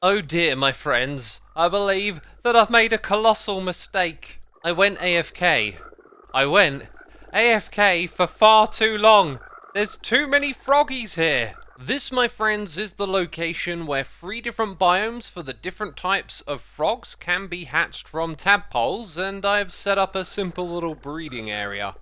Oh dear, my friends, I believe that I've made a colossal mistake. I went AFK. I went AFK for far too long. There's too many froggies here. This, my friends, is the location where 3 different biomes for the different types of frogs can be hatched from tadpoles, and I've set up a simple little breeding area.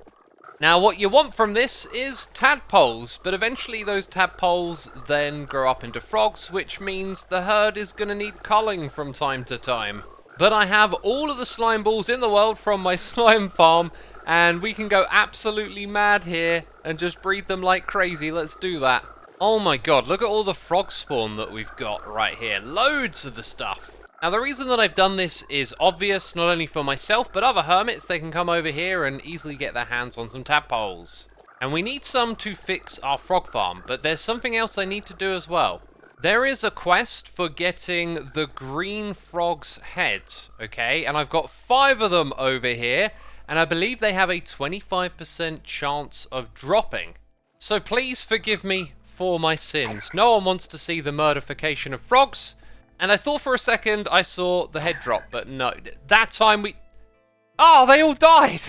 Now, what you want from this is tadpoles, but eventually those tadpoles then grow up into frogs, which means the herd is going to need culling from time to time. But I have all of the slime balls in the world from my slime farm, and we can go absolutely mad here and just breed them like crazy. Let's do that. Oh my god, look at all the frog spawn that we've got right here. Loads of the stuff. Now, the reason that I've done this is obvious, not only for myself, but other hermits. They can come over here and easily get their hands on some tadpoles. And we need some to fix our frog farm, but there's something else I need to do as well. There is a quest for getting the green frog's head, okay? And I've got 5 of them over here, and I believe they have a 25% chance of dropping. So please forgive me for my sins. No one wants to see the murdification of frogs. And I thought for a second I saw the head drop, but no. That time we... Oh, they all died!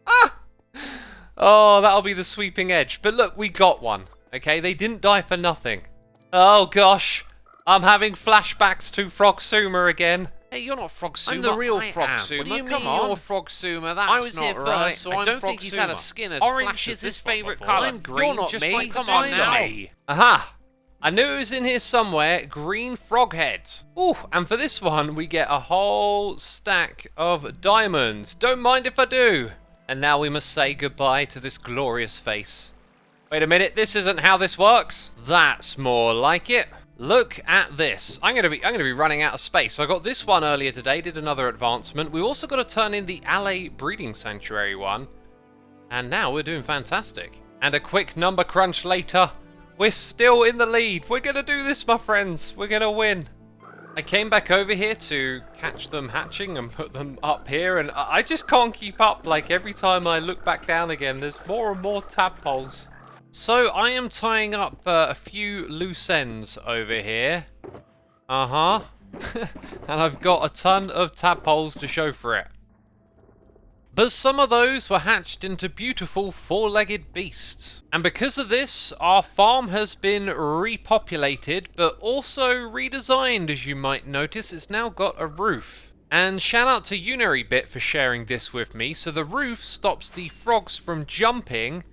Ah! Oh, that'll be the sweeping edge. But look, we got one. Okay, they didn't die for nothing. Oh, gosh. I'm having flashbacks to Xisuma again. Hey, you're not Xisuma. I'm the real I am. Xisuma. What do you Come mean on. you're Xisuma? That's I was not here right. first, so I I'm don't think he's had a Xisuma. skin as Orange flash is as his this one favourite before. colour. I'm green, You're not just me. like Come the on dino. now. Aha! I knew it was in here somewhere. Green frog heads. Ooh, and for this one, we get a whole stack of diamonds. Don't mind if I do. And now we must say goodbye to this glorious face. Wait a minute, this isn't how this works. That's more like it. Look at this. I'm gonna be running out of space. So I got this one earlier today, did another advancement. We've also got to turn in the Alley Breeding Sanctuary one. And now we're doing fantastic. And a quick number crunch later. We're still in the lead. We're going to do this, my friends. We're going to win. I came back over here to catch them hatching and put them up here, and I just can't keep up. Like, every time I look back down again, there's more and more tadpoles. So I am tying up a few loose ends over here. And I've got a ton of tadpoles to show for it. But some of those were hatched into beautiful 4-legged beasts. And because of this, our farm has been repopulated, but also redesigned, as you might notice. It's now got a roof. And shout out to Unirybit for sharing this with me. So the roof stops the frogs from jumping,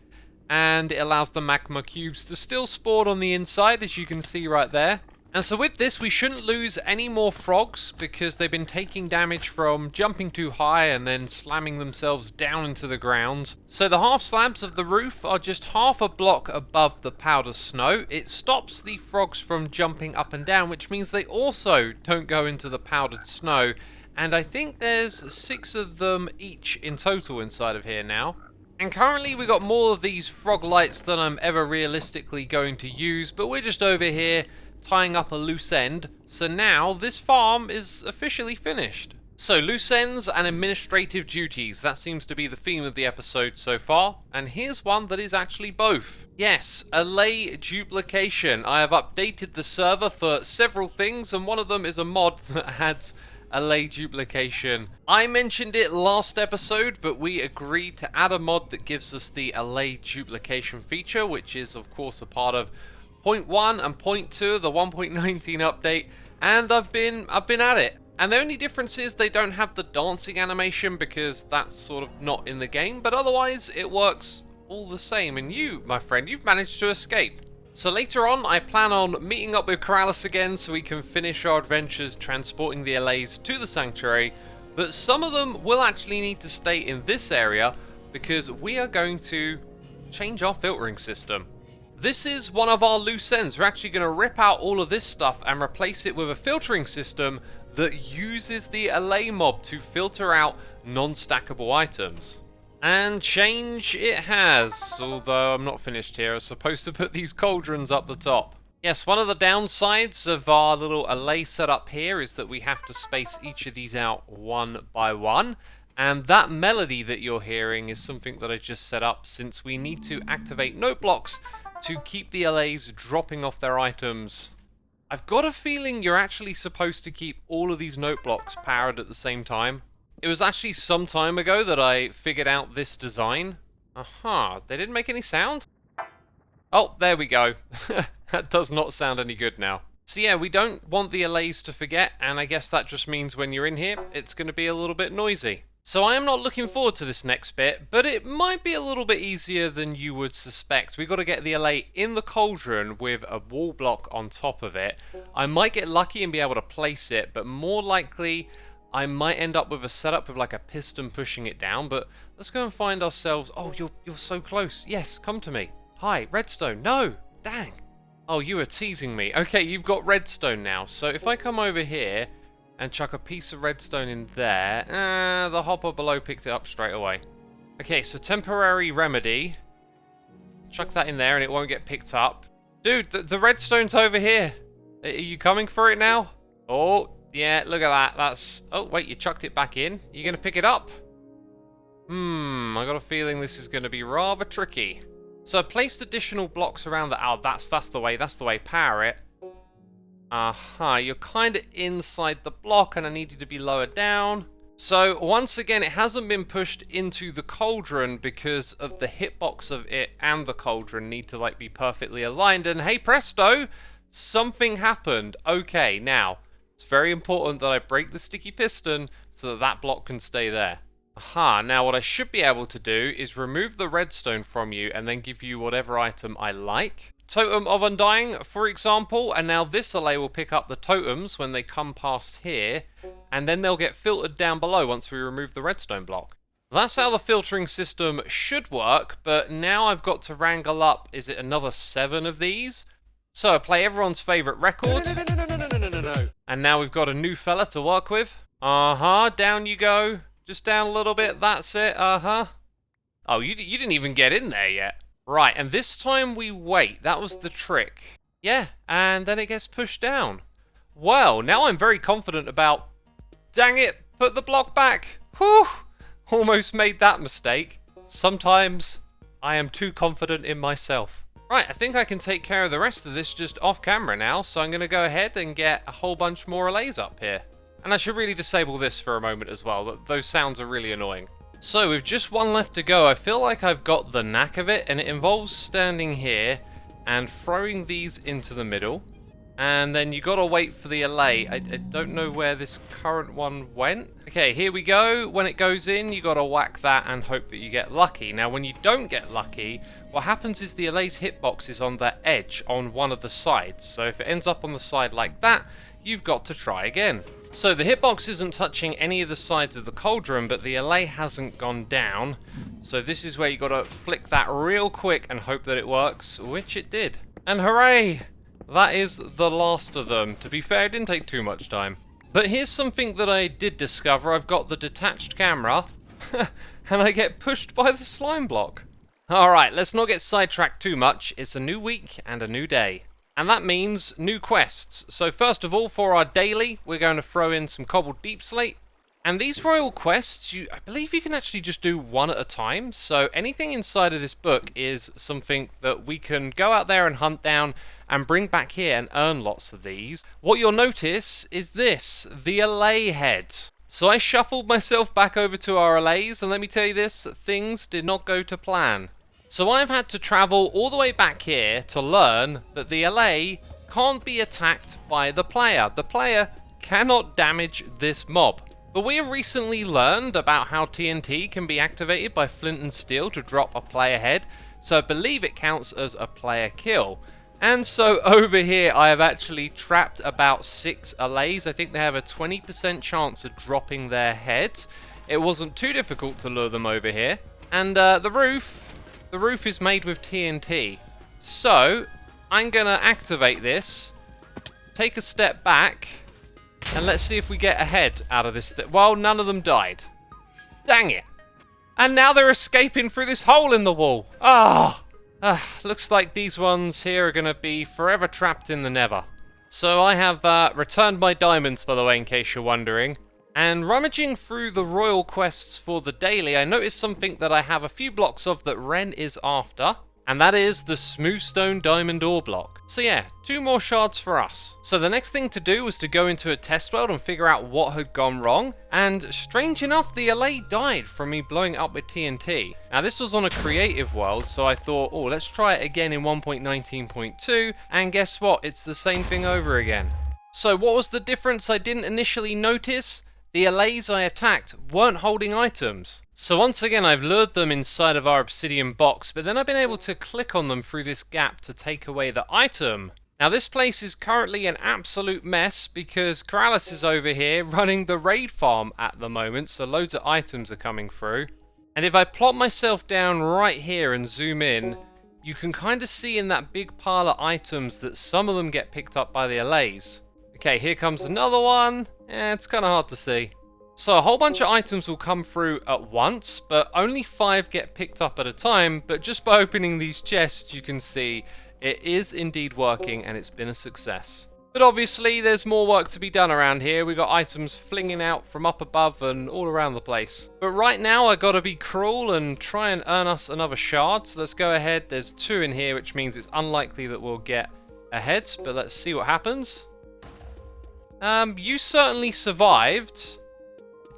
and it allows the magma cubes to still spawn on the inside, as you can see right there. And so with this, we shouldn't lose any more frogs because they've been taking damage from jumping too high and then slamming themselves down into the ground. So the half slabs of the roof are just half a block above the powder snow. It stops the frogs from jumping up and down, which means they also don't go into the powdered snow. And I think there's 6 of them each in total inside of here now. And currently we got more of these frog lights than I'm ever realistically going to use, but we're just over here tying up a loose end. So now this farm is officially finished. So loose ends and administrative duties, that seems to be the theme of the episode so far. And here's one that is actually both. Yes, allay duplication. I have updated the server for several things, and one of them is a mod that adds allay duplication. I mentioned it last episode, but we agreed to add a mod that gives us the allay duplication feature, which is of course a part of 0.1 and 0.2, the 1.19 update, and I've been at it. And the only difference is they don't have the dancing animation because that's sort of not in the game, but otherwise it works all the same. And you, my friend, you've managed to escape. So later on, I plan on meeting up with Corrales again so we can finish our adventures transporting the allays to the sanctuary, but some of them will actually need to stay in this area because we are going to change our filtering system. This is one of our loose ends. We're actually going to rip out all of this stuff and replace it with a filtering system that uses the allay mob to filter out non-stackable items. And change it has, although I'm not finished here. I was supposed to put these cauldrons up the top. Yes, one of the downsides of our little allay setup here is that we have to space each of these out one by one. And that melody that you're hearing is something that I just set up since we need to activate note blocks to keep the allays dropping off their items I've got a feeling you're actually supposed to keep all of these note blocks powered at the same time. It was actually some time ago that I figured out this design. Aha, they didn't make any sound? Oh, there we go. That does not sound any good now. So yeah, we don't want the allays to forget, and I guess that just means when you're in here, it's going to be a little bit noisy. So I am not looking forward to this next bit, but it might be a little bit easier than you would suspect. We've got to get the allay in the cauldron with a wall block on top of it. I might get lucky and be able to place it, but more likely I might end up with a setup with like a piston pushing it down. But let's go and find ourselves... Oh, you're so close. Yes, come to me. Hi, redstone. No! Dang! Oh, you were teasing me. Okay, you've got redstone now. So if I come over here and chuck a piece of redstone in there... the hopper below picked it up straight away. Okay, so temporary remedy. Chuck that in there and it won't get picked up. Dude, the redstone's over here. Are you coming for it now? Oh, yeah, look at that. That's... Oh, wait, you chucked it back in. You going to pick it up? I got a feeling this is going to be rather tricky. So I placed additional blocks around the... Oh, that's the way. Power it. Aha, you're kind of inside the block and I need you to be lower down. So once again, it hasn't been pushed into the cauldron because of the hitbox of it and the cauldron need to like be perfectly aligned. And hey presto, something happened. Okay, now it's very important that I break the sticky piston so that that block can stay there. Aha, now what I should be able to do is remove the redstone from you and then give you whatever item I like. Totem of Undying, for example, and now this allay will pick up the totems when they come past here, and then they'll get filtered down below once we remove the redstone block. That's how the filtering system should work, but now I've got to wrangle up, is it another 7 of these? So I play everyone's favourite record. No. And now we've got a new fella to work with. Down you go. Just down a little bit, that's it, Oh, you didn't even get in there yet. Right, and this time we wait. That was the trick. Yeah, and then it gets pushed down. Well, now I'm very confident about... Dang it, put the block back. Whew, almost made that mistake. Sometimes I am too confident in myself. Right, I think I can take care of the rest of this just off camera now, so I'm going to go ahead and get a whole bunch more allays up here. And I should really disable this for a moment as well. Those sounds are really annoying. So with just one left to go, I feel like I've got the knack of it, and it involves standing here and throwing these into the middle. And then you gotta wait for the allay. I don't know where this current one went. Okay, here we go. When it goes in, you gotta whack that and hope that you get lucky. Now when you don't get lucky, what happens is the allay's hitbox is on the edge on one of the sides. So if it ends up on the side like that, you've got to try again. So the hitbox isn't touching any of the sides of the cauldron, but the allay hasn't gone down. So this is where you gotta flick that real quick and hope that it works, which it did. And hooray! That is the last of them. To be fair, it didn't take too much time. But here's something that I did discover. I've got the detached camera, and I get pushed by the slime block. Alright, let's not get sidetracked too much. It's a new week and a new day. And that means new quests. So first of all, for our daily, we're going to throw in some cobbled deep slate. And these royal quests, I believe you can actually just do one at a time. So anything inside of this book is something that we can go out there and hunt down and bring back here and earn lots of these. What you'll notice is this, the allay head. So I shuffled myself back over to our allays, and let me tell you this, things did not go to plan. So I've had to travel all the way back here to learn that the allay can't be attacked by the player. The player cannot damage this mob. But we have recently learned about how TNT can be activated by flint and steel to drop a player head, so I believe it counts as a player kill. And so over here I have actually trapped about 6 allays. I think they have a 20% chance of dropping their heads. It wasn't too difficult to lure them over here. And the roof is made with TNT. So I'm gonna activate this, take a step back, and let's see if we get a head out of this. Well, none of them died. Dang it. And now they're escaping through this hole in the wall. Looks like these ones here are going to be forever trapped in the nether. So I have returned my diamonds, by the way, in case you're wondering. And rummaging through the royal quests for the daily, I noticed something that I have a few blocks of that Ren is after. And that is the smooth stone diamond ore block. So yeah, 2 more shards for us. So the next thing to do was to go into a test world and figure out what had gone wrong. And strange enough, the allay died from me blowing it up with TNT. Now this was on a creative world, so I thought, oh, let's try it again in 1.19.2. And guess what? It's the same thing over again. So what was the difference I didn't initially notice? The allays I attacked weren't holding items. So once again I've lured them inside of our obsidian box, but then I've been able to click on them through this gap to take away the item. Now this place is currently an absolute mess because Keralis is over here running the raid farm at the moment, so loads of items are coming through. And if I plop myself down right here and zoom in, you can kind of see in that big pile of items that some of them get picked up by the allays. Okay, here comes another one. It's kind of hard to see. So a whole bunch of items will come through at once, but only 5 get picked up at a time. But just by opening these chests, you can see it is indeed working and it's been a success. But obviously, there's more work to be done around here. We got items flinging out from up above and all around the place. But right now, I gotta be cruel and try and earn us another shard. So let's go ahead. There's 2 in here, which means it's unlikely that we'll get ahead. But let's see what happens. You certainly survived.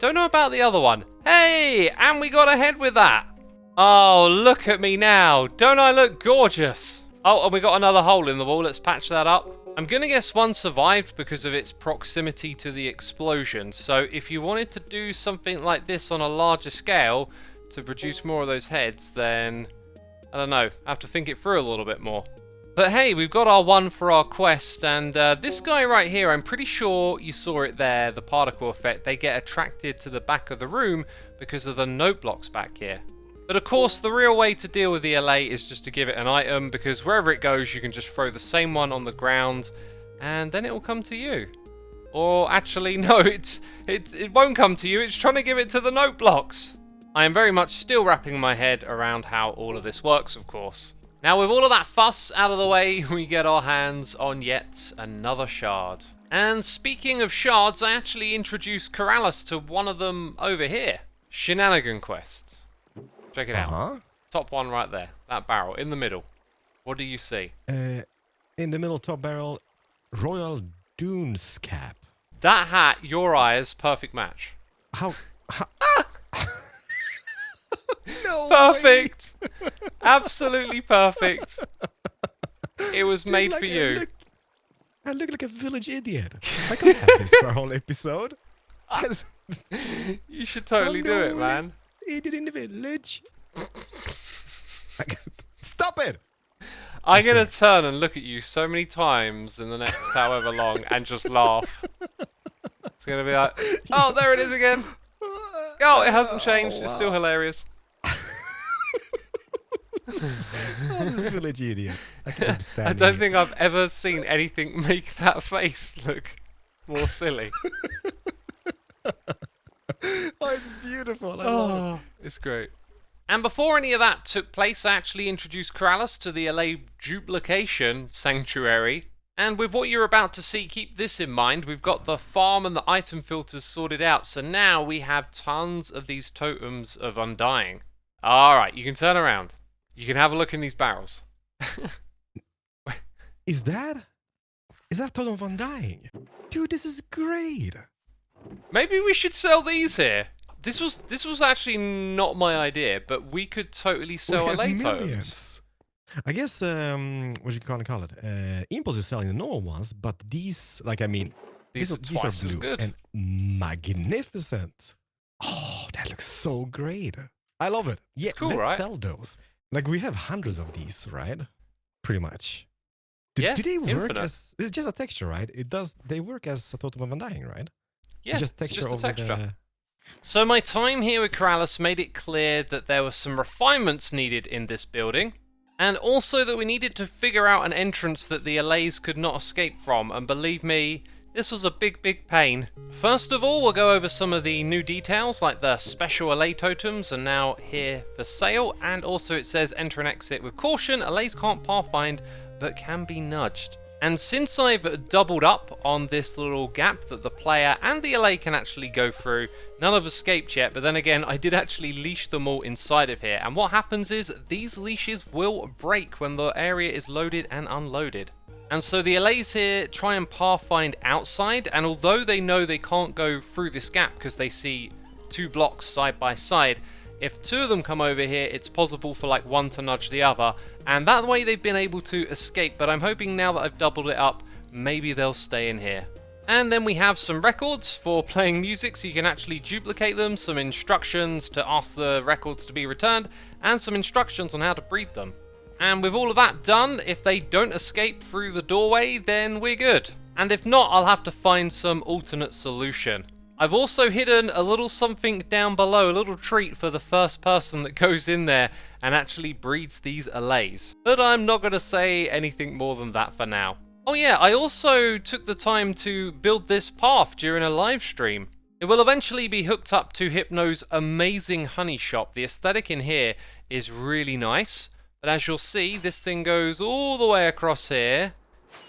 Don't know about the other one. Hey, and we got ahead with that. Oh, look at me now. Don't I look gorgeous? Oh, and we got another hole in the wall. Let's patch that up. I'm gonna guess one survived because of its proximity to the explosion. So if you wanted to do something like this on a larger scale to produce more of those heads, then I don't know. I have to think it through a little bit more. But hey, we've got our one for our quest, and this guy right here, I'm pretty sure you saw it there, the particle effect. They get attracted to the back of the room because of the note blocks back here. But of course, the real way to deal with the allay is just to give it an item, because wherever it goes, you can just throw the same one on the ground, and then it will come to you. Or actually, no, it won't come to you, it's trying to give it to the note blocks. I am very much still wrapping my head around how all of this works, of course. Now, with all of that fuss out of the way, we get our hands on yet another shard. And speaking of shards, I actually introduced Keralis to one of them over here. Shenanigan quests. Check it out. Top one right there. That barrel in the middle. What do you see? In the middle top barrel, Royal Dunes cap. That hat, your eyes, perfect match. How? No Perfect! Absolutely perfect. It was made for you. I look like a village idiot. I can't have this for a whole episode. You should totally do it, man. Idiot in the village. Stop it! I'm going to turn and look at you so many times in the next however long and just laugh. It's going to be like, oh, there it is again. Oh, it hasn't changed. Oh, wow. It's still hilarious. I'm a village idiot. I can't stand I don't here. think I've ever seen anything make that face look more silly. Oh, it's beautiful. I love it. It's great. And before any of that took place, I actually introduced Keralis to the LA duplication sanctuary. And with what you're about to see, keep this in mind. We've got the farm and the item filters sorted out. So now we have tons of these totems of undying. Alright, you can turn around. You can have a look in these barrels. Is that Totem of Undying? Dude, this is great. Maybe we should sell these here. This was actually not my idea, but we could totally sell We have LA totems. millions. I guess, what you call it? Impulse is selling the normal ones, but these, like, I mean, These are twice as blue good. and magnificent. Oh, that looks so great. I love it. Yeah, cool, let's right? sell those. Like, we have hundreds of these, right? Pretty much. Do they work infinite. as... It's just a texture, right? They work as a Totem of Undying, right? Yeah, It's it's just texture just a over texture. So my time here with Keralis made it clear that there were some refinements needed in this building, and also that we needed to figure out an entrance that the allays could not escape from, and believe me, this was a big pain. First of all, we'll go over some of the new details, like the special allay totems are now here for sale, and also it says enter and exit with caution. Allays can't pathfind, but can be nudged. And since I've doubled up on this little gap that the player and the LA can actually go through, none have escaped yet, but then again, I did actually leash them all inside of here. And what happens is, these leashes will break when the area is loaded and unloaded. And so the LAs here try and pathfind outside, and although they know they can't go through this gap because they see 2 blocks side by side, if 2 of them come over here, it's possible for like one to nudge the other, and that way they've been able to escape, but I'm hoping now that I've doubled it up, maybe they'll stay in here. And then we have some records for playing music, so you can actually duplicate them, some instructions to ask the records to be returned, and some instructions on how to breed them. And with all of that done, if they don't escape through the doorway, then we're good. And if not, I'll have to find some alternate solution. I've also hidden a little something down below, a little treat for the first person that goes in there and actually breeds these allays. But I'm not going to say anything more than that for now. Oh yeah, I also took the time to build this path during a live stream. It will eventually be hooked up to Hypno's amazing honey shop. The aesthetic in here is really nice, but as you'll see, this thing goes all the way across here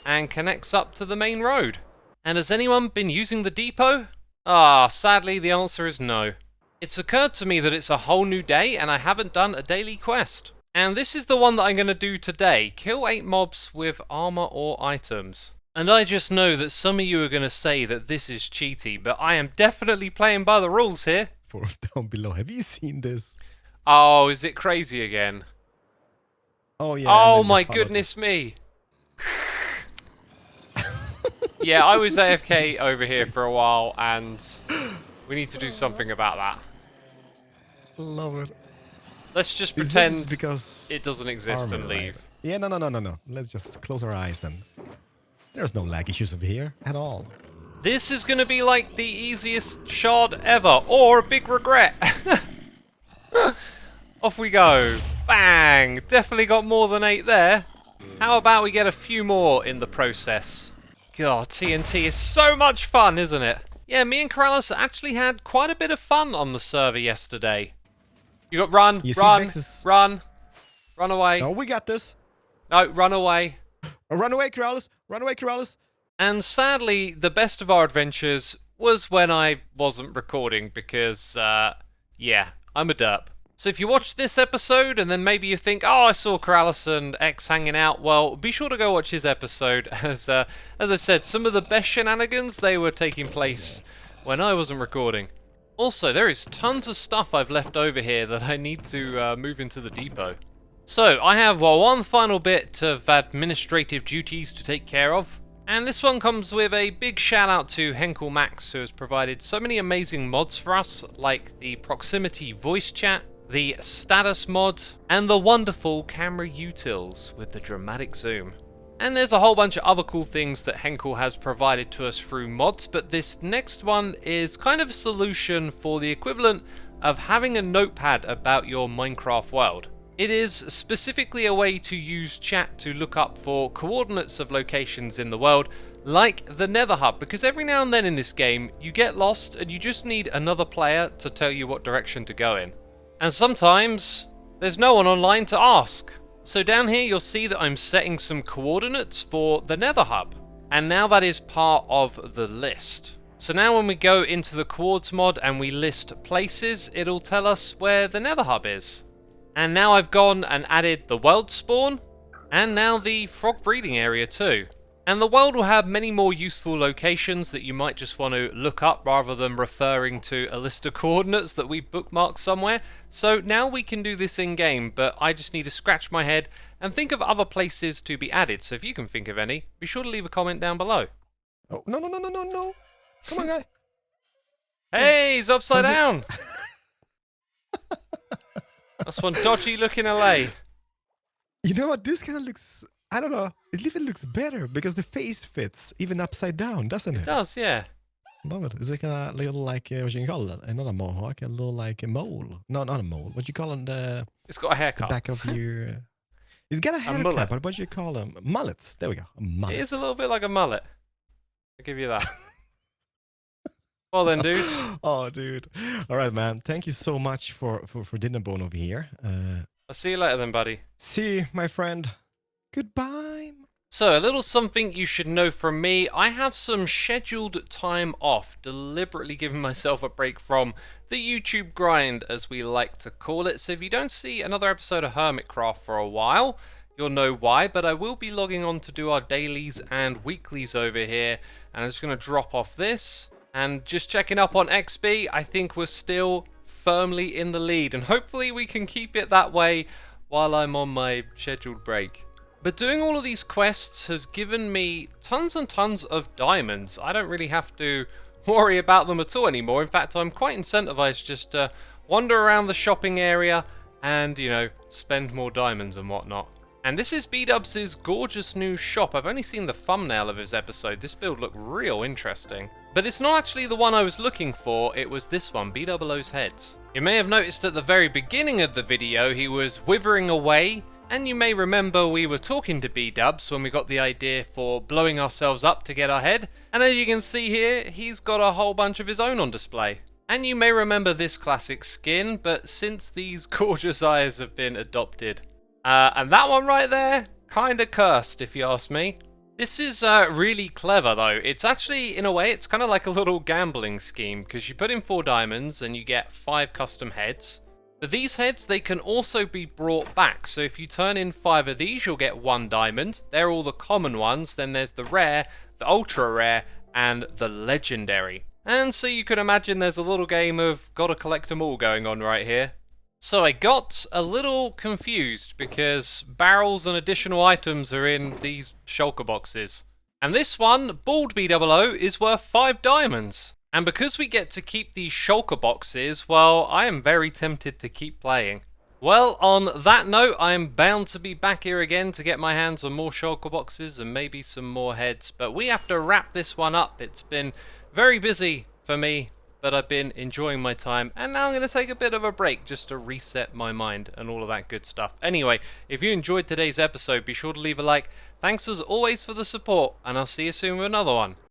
and connects up to the main road. And has anyone been using the depot? Sadly the answer is no. It's occurred to me that it's a whole new day and I haven't done a daily quest. And this is the one that I'm going to do today. Kill 8 mobs with armor or items. And I just know that some of you are going to say that this is cheaty, but I am definitely playing by the rules here. For down below. Have you seen this? Oh, is it crazy again? Oh yeah. Oh my goodness me. Yeah, I was AFK over here for a while, and we need to do something about that. Love it. Let's just This pretend is because it doesn't exist armor, and leave. right? Yeah, no. Let's just close our eyes and there's no lag issues over here at all. This is going to be like the easiest shard ever, or a big regret. Off we go. Bang! Definitely got more than 8 there. How about we get a few more in the process? God, TNT is so much fun, isn't it? Yeah, me and Corrales actually had quite a bit of fun on the server yesterday. You got run, You see run, Vex's- run away. No, we got this. No, run away. Oh, run away, Corrales. Run away, Corrales. And sadly, the best of our adventures was when I wasn't recording because, yeah, I'm a derp. So if you watch this episode and then maybe you think, oh, I saw Corrales and X hanging out, well, be sure to go watch his episode. As I said, some of the best shenanigans, they were taking place when I wasn't recording. Also, there is tons of stuff I've left over here that I need to move into the depot. So, I have one final bit of administrative duties to take care of. And this one comes with a big shout out to Henkel Max, who has provided so many amazing mods for us, like the proximity voice chat, the status mod, and the wonderful camera utils with the dramatic zoom. And there's a whole bunch of other cool things that Henkel has provided to us through mods, but this next one is kind of a solution for the equivalent of having a notepad about your Minecraft world. It is specifically a way to use chat to look up for coordinates of locations in the world, like the Nether Hub, because every now and then in this game you get lost and you just need another player to tell you what direction to go in. And sometimes there's no one online to ask. So down here you'll see that I'm setting some coordinates for the Nether Hub, and now that is part of the list. So now when we go into the Coords mod and we list places, it'll tell us where the Nether Hub is. And now I've gone and added the world spawn, and now the frog breeding area too. And the world will have many more useful locations that you might just want to look up rather than referring to a list of coordinates that we bookmarked somewhere. So now we can do this in game, but I just need to scratch my head and think of other places to be added. So if you can think of any, be sure to leave a comment down below. Oh, no. Come on, guy. Hey, he's upside down. That's one dodgy looking LA. You know what? This kind of looks... I don't know. It even looks better because the face fits even upside down, doesn't it? It does, yeah. Love it. It's like a little like, what you call it? Not a mohawk, a little like a mole. No, not a mole. What you call it? It's got a The haircut. back of your... It's got a haircut, mullet. but what do you call them? Mullets. There we go. A mullet. It is a little bit like a mullet. I'll give you that. Well then, dude. Oh, dude. All right, man. Thank you so much for dinner bone over here. I'll see you later then, buddy. See you, my friend. Goodbye. So, a little something you should know from me. I have some scheduled time off, deliberately giving myself a break from the YouTube grind, as we like to call it. So if you don't see another episode of Hermitcraft for a while, you'll know why, but I will be logging on to do our dailies and weeklies over here, and I'm just going to drop off this, and just checking up on XP. I think we're still firmly in the lead, and hopefully we can keep it that way while I'm on my scheduled break. But doing all of these quests has given me tons and tons of diamonds. I don't really have to worry about them at all anymore. In fact, I'm quite incentivized just to wander around the shopping area and, you know, spend more diamonds and whatnot. And this is B-Dubs' gorgeous new shop. I've only seen the thumbnail of his episode. This build looked real interesting. But it's not actually the one I was looking for, it was this one, B-Double-O's heads. You may have noticed at the very beginning of the video he was withering away, and you may remember we were talking to B-Dubs when we got the idea for blowing ourselves up to get our head, and as you can see here, he's got a whole bunch of his own on display. And you may remember this classic skin, but since these gorgeous eyes have been adopted, and that one right there, kinda cursed if you ask me. This is really clever though. It's actually, in a way, it's kind of like a little gambling scheme, because you put in 4 diamonds and you get 5 custom heads. But these heads, they can also be brought back. So if you turn in 5 of these, you'll get 1 diamond. They're all the common ones. Then there's the rare, the ultra rare, and the legendary. And so you can imagine there's a little game of gotta collect them all going on right here. So I got a little confused because barrels and additional items are in these shulker boxes. And this one, Bald B00, is worth 5 diamonds. And because we get to keep these shulker boxes, well, I am very tempted to keep playing. Well, on that note, I am bound to be back here again to get my hands on more shulker boxes and maybe some more heads. But we have to wrap this one up. It's been very busy for me, but I've been enjoying my time. And now I'm going to take a bit of a break just to reset my mind and all of that good stuff. Anyway, if you enjoyed today's episode, be sure to leave a like. Thanks as always for the support, and I'll see you soon with another one.